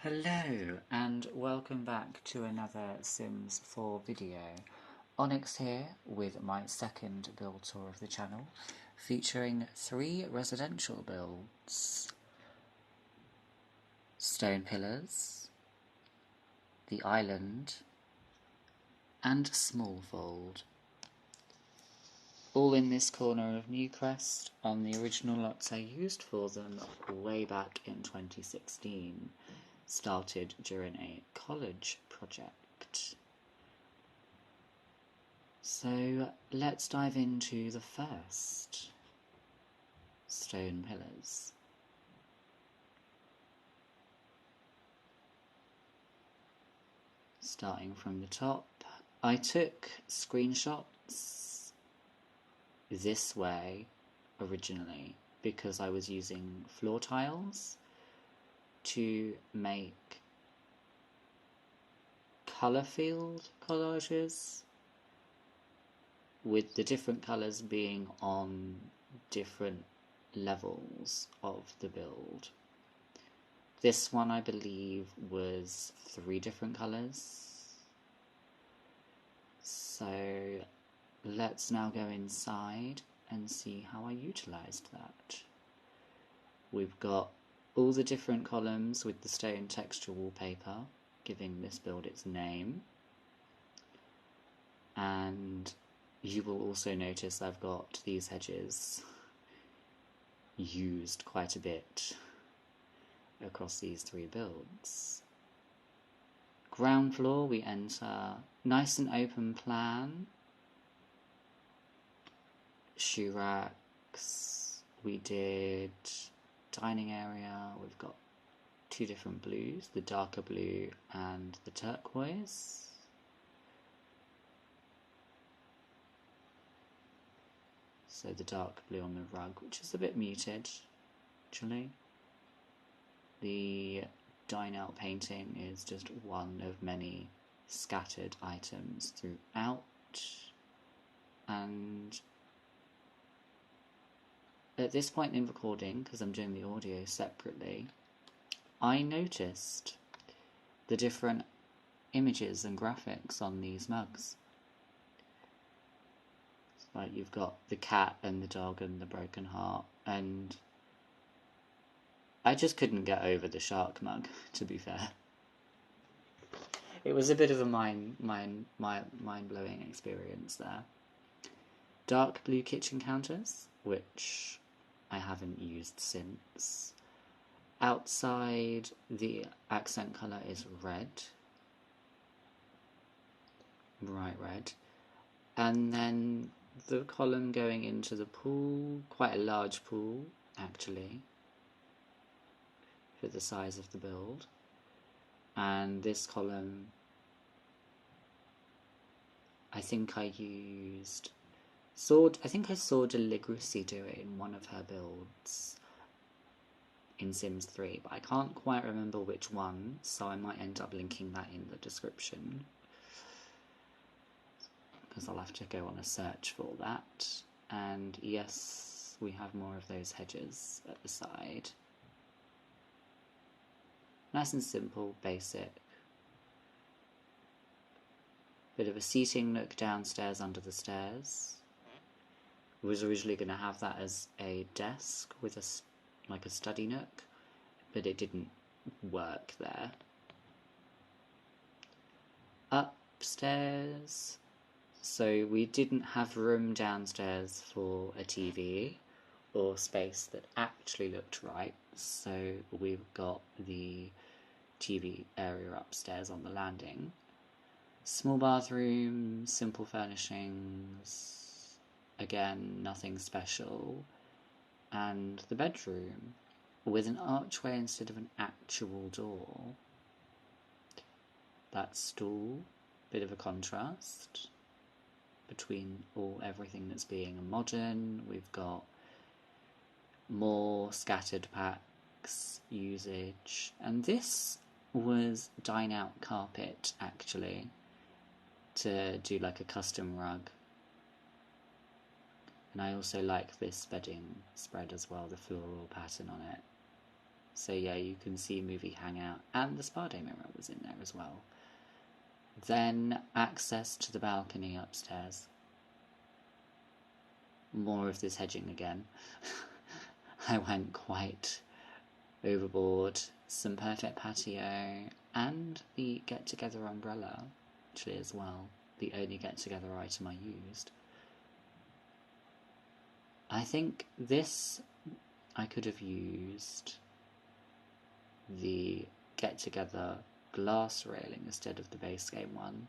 Hello and welcome back to another Sims 4 video. Onyx here with my second build tour of the channel, featuring 3 residential builds. Stone pillars, the island, and Smallfold. All in this corner of Newcrest on the original lots I used for them way back in 2016. Started during a college project. So let's dive into the first, stone pillars. Starting from the top, I took screenshots this way originally because I was using floor tiles to make colour field collages, with the different colours being on different levels of the build. This one I believe was 3 different colours. So let's now go inside and see how I utilised that. We've got all the different columns with the stone texture wallpaper, giving this build its name. And you will also notice I've got these hedges used quite a bit across these 3 builds. Ground floor, we enter nice and open plan. Shoe racks, we did dining area, we've got 2 different blues, the darker blue and the turquoise. So the dark blue on the rug, which is a bit muted, actually. The dine out painting is just one of many scattered items throughout. And at this point in recording, because I'm doing the audio separately, I noticed the different images and graphics on these mugs. Like you've got the cat and the dog and the broken heart, and I just couldn't get over the shark mug, to be fair. It was a bit of a mind-blowing experience there. Dark blue kitchen counters, which I haven't used since. Outside, the accent colour is red. Bright red. And then the column going into the pool, quite a large pool, actually, for the size of the build. And this column, I think I saw Deligracy do it in one of her builds in Sims 3, but I can't quite remember which one, so I might end up linking that in the description, because I'll have to go on a search for that. And yes, we have more of those hedges at the side. Nice and simple, basic. Bit of a seating nook downstairs under the stairs. I was originally going to have that as a desk with a study nook, but it didn't work there. Upstairs, so we didn't have room downstairs for a TV or space that actually looked right, so we've got the TV area upstairs on the landing. Small bathroom, simple furnishings, again nothing special, and the bedroom with an archway instead of an actual door. That stool, bit of a contrast between everything that's being modern. We've got more scattered packs usage, and this was dine out carpet actually, to do like a custom rug. And I also like this bedding spread as well, the floral pattern on it. So yeah, you can see movie hangout, and the spa day mirror was in there as well. Then access to the balcony upstairs. More of this hedging again. I went quite overboard. Some perfect patio, and the get-together umbrella, actually, as well. The only get-together item I used. I think this, I could have used the get-together glass railing instead of the base game one.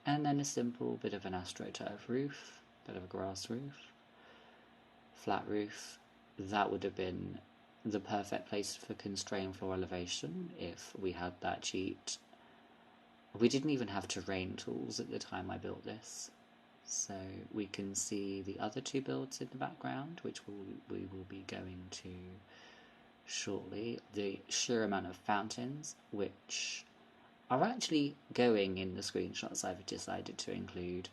And then a simple bit of an AstroTurf roof, bit of a grass roof, flat roof. That would have been the perfect place for constrained floor elevation if we had that cheat. We didn't even have terrain tools at the time I built this. So we can see the other two builds in the background, which we will be going to shortly. The sheer amount of fountains, which are actually going in the screenshots I've decided to include.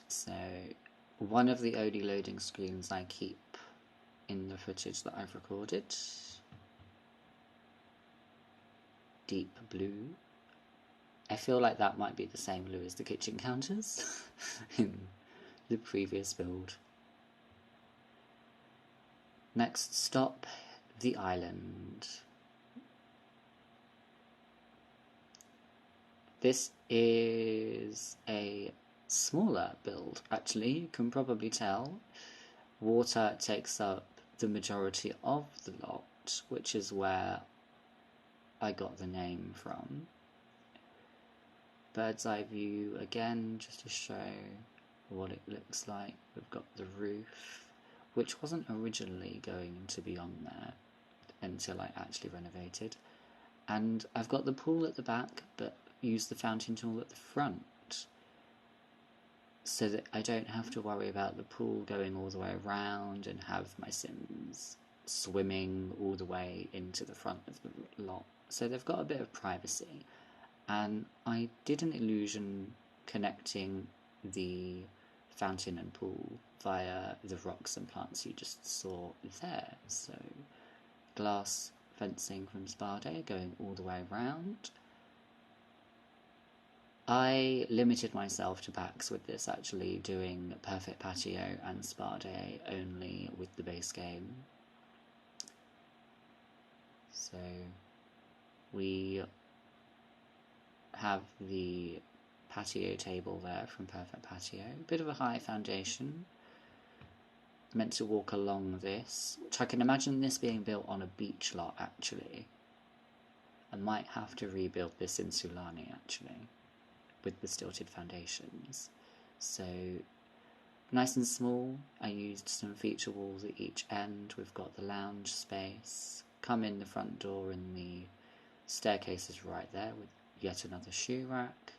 So one of the only loading screens I keep in the footage that I've recorded. Deep blue. I feel like that might be the same blue as the kitchen counters in the previous build. Next stop, the island. This is a smaller build, actually, you can probably tell. Water takes up the majority of the lot, which is where I got the name from. Bird's eye view again, just to show what it looks like. We've got the roof, which wasn't originally going to be on there until I actually renovated. And I've got the pool at the back, but used the fountain tool at the front, so that I don't have to worry about the pool going all the way around and have my Sims swimming all the way into the front of the lot. So they've got a bit of privacy. And I did an illusion connecting the fountain and pool via the rocks and plants you just saw there. So glass fencing from Spa Day going all the way around. I limited myself to backs with this, actually, doing Perfect Patio and Spa Day only with the base game. So we have the patio table there from Perfect Patio. Bit of a high foundation. Meant to walk along this, which I can imagine this being built on a beach lot, actually. I might have to rebuild this in Sulani, actually, with the stilted foundations. So nice and small. I used some feature walls at each end. We've got the lounge space. Come in the front door, and the staircase is right there with yet another shoe rack.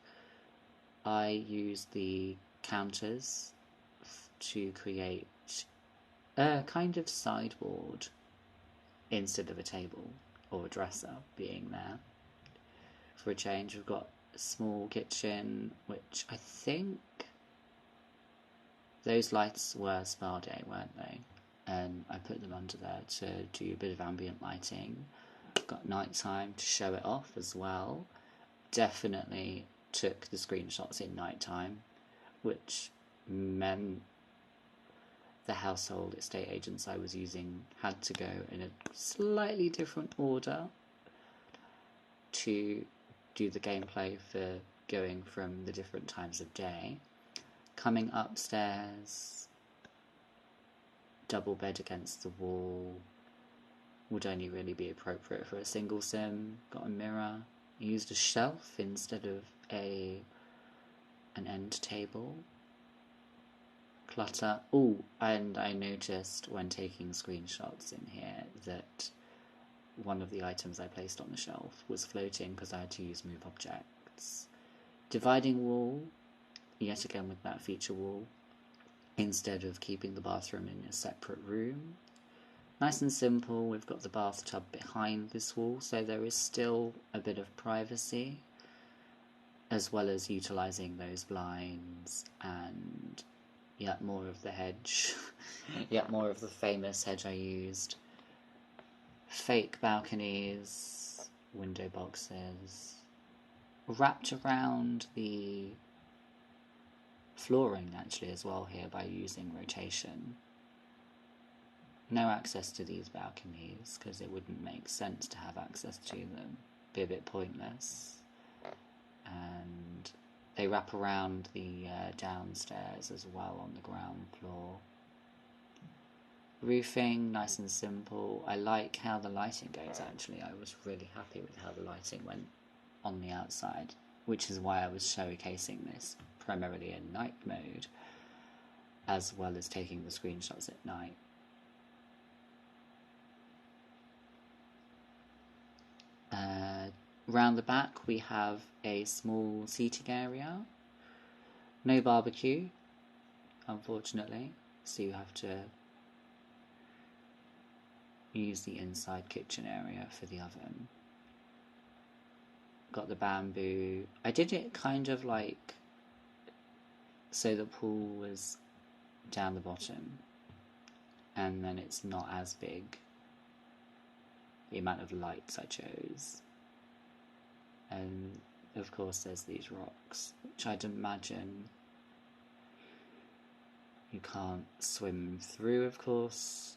I used the counters to create a kind of sideboard instead of a table or a dresser being there. For a change, we've got a small kitchen, which I think those lights were Spa Day, weren't they? And I put them under there to do a bit of ambient lighting. Got nighttime to show it off as well. Definitely took the screenshots in nighttime, which meant the household estate agents I was using had to go in a slightly different order to do the gameplay for going from the different times of day. Coming upstairs, double bed against the wall would only really be appropriate for a single sim. Got a mirror. Used a shelf instead of an end table. Clutter. Oh, and I noticed when taking screenshots in here that one of the items I placed on the shelf was floating because I had to use move objects. Dividing wall, yet again with that feature wall, instead of keeping the bathroom in a separate room. Nice and simple. We've got the bathtub behind this wall, so there is still a bit of privacy, as well as utilising those blinds and Yet more of the hedge. Yet more of the famous hedge I used. Fake balconies, window boxes, wrapped around the flooring actually as well here by using rotation. No access to these balconies because it wouldn't make sense to have access to them. Be a bit pointless. And they wrap around the downstairs as well on the ground floor. Roofing, nice and simple. I like how the lighting goes actually. I was really happy with how the lighting went on the outside, which is why I was showcasing this primarily in night mode, as well as taking the screenshots at night. Round the back we have a small seating area. No barbecue, unfortunately, so you have to use the inside kitchen area for the oven. Got the bamboo. I did it kind of like so the pool was down the bottom and then it's not as big. The amount of lights I chose. And of course there's these rocks, which I'd imagine you can't swim through, of course.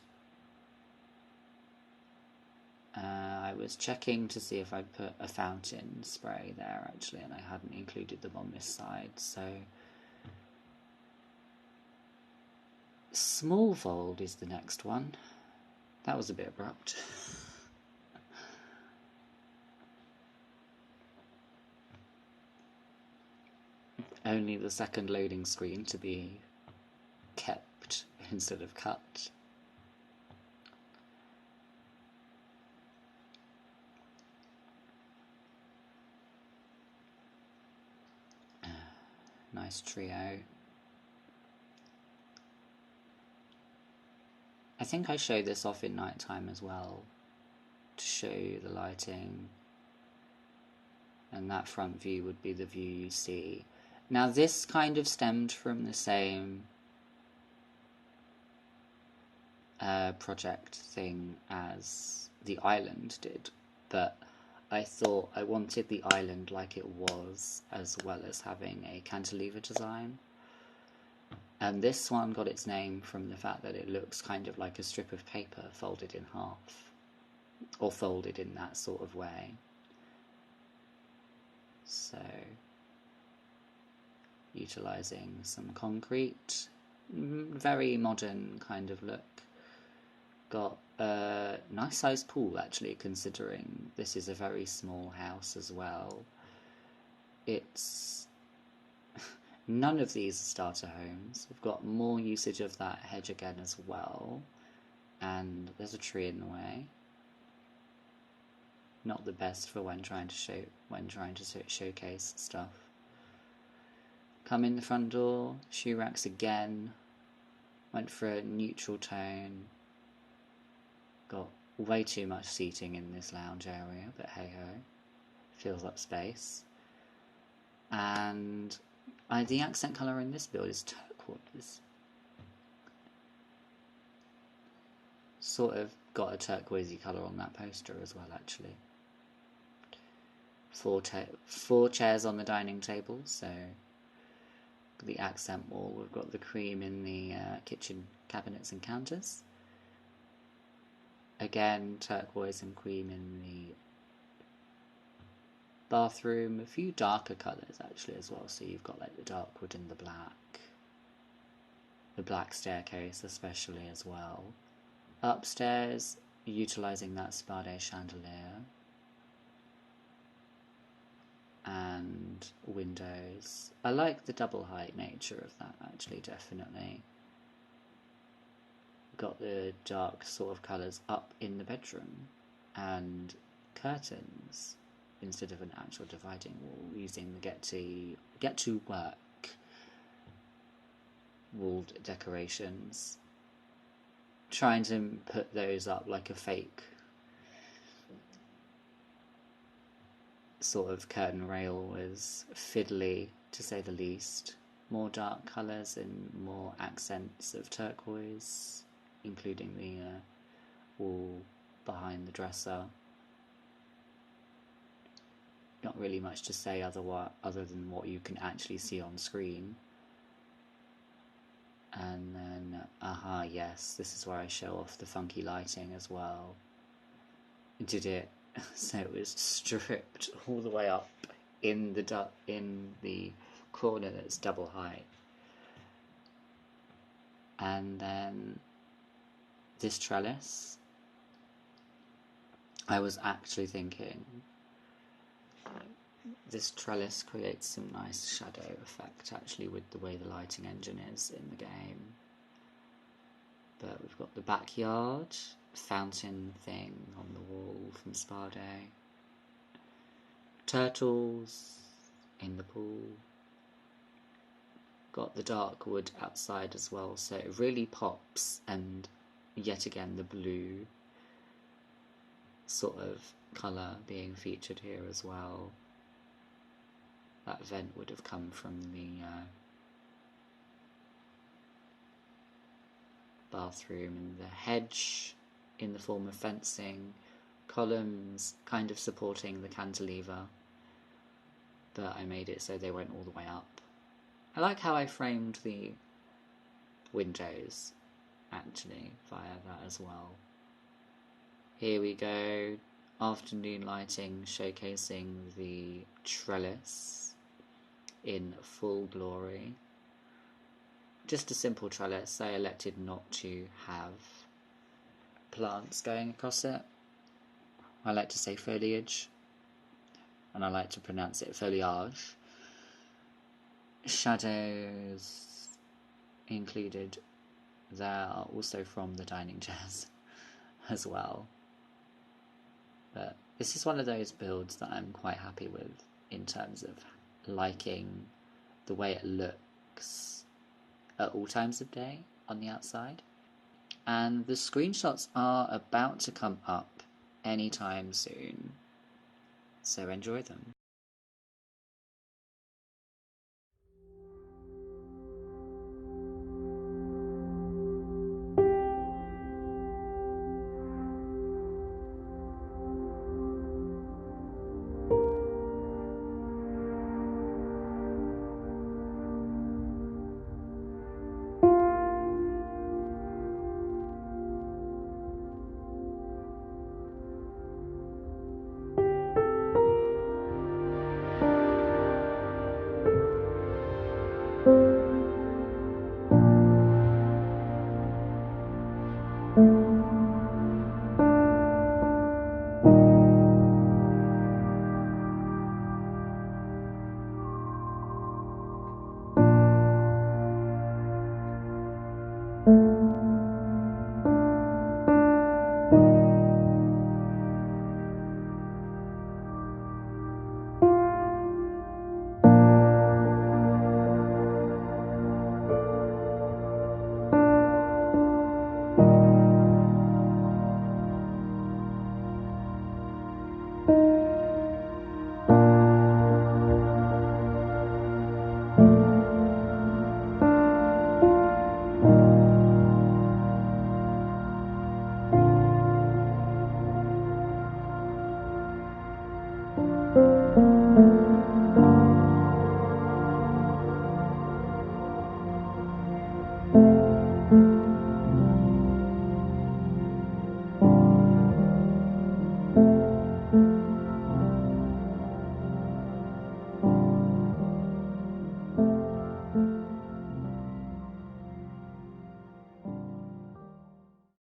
I was checking to see if I'd put a fountain spray there actually, and I hadn't included them on this side, so Smallfold is the next one. That was a bit abrupt. Only the second loading screen to be kept instead of cut. Nice trio. I think I show this off in nighttime as well, to show you the lighting. And that front view would be the view you see. Now this kind of stemmed from the same project thing as the island did, but I thought I wanted the island like it was, as well as having a cantilever design. And this one got its name from the fact that it looks kind of like a strip of paper folded in half, or folded in that sort of way. So, utilising some concrete, very modern kind of look. Got a nice sized pool actually, considering this is a very small house as well. It's none of these are starter homes. We've got more usage of that hedge again as well, and there's a tree in the way. Not the best for when trying to showcase stuff. Come in the front door, shoe racks again. Went for a neutral tone. Got way too much seating in this lounge area, but hey ho, fills up space. And the accent colour in this build is turquoise. Sort of got a turquoisey colour on that poster as well, actually. Four chairs on the dining table, so the accent wall. We've got the cream in the kitchen cabinets and counters. Again, turquoise and cream in the bathroom. A few darker colours actually as well, so you've got like the dark wood and the black staircase especially as well. Upstairs, utilising that Spade chandelier and windows. I like the double height nature of that actually, definitely. Got the dark sort of colours up in the bedroom and curtains instead of an actual dividing wall, using the get to work walled decorations. Trying to put those up like a fake sort of curtain rail was fiddly, to say the least. more dark colours and more accents of turquoise, including the wall behind the dresser. Not really much to say other than what you can actually see on screen. And then, yes, this is where I show off the funky lighting as well. Did it so it was stripped all the way up in the corner that's double height. And then this trellis, I was actually thinking this trellis creates some nice shadow effect actually with the way the lighting engine is in the game. But we've got the backyard fountain thing on the wall from Spa Day. Turtles in the pool. Got the dark wood outside as well, so it really pops, and yet again the blue sort of colour being featured here as well. That vent would have come from the bathroom, and the hedge in the form of fencing, columns kind of supporting the cantilever, but I made it so they went all the way up. I like how I framed the windows actually via that as well. Here we go, afternoon lighting showcasing the trellis in full glory. Just a simple trellis. I elected not to have plants going across it. I like to say foliage, and I like to pronounce it foliage. Shadows included there are also from the dining chairs as well. But this is one of those builds that I'm quite happy with in terms of liking the way it looks at all times of day on the outside. And the screenshots are about to come up anytime soon, so enjoy them.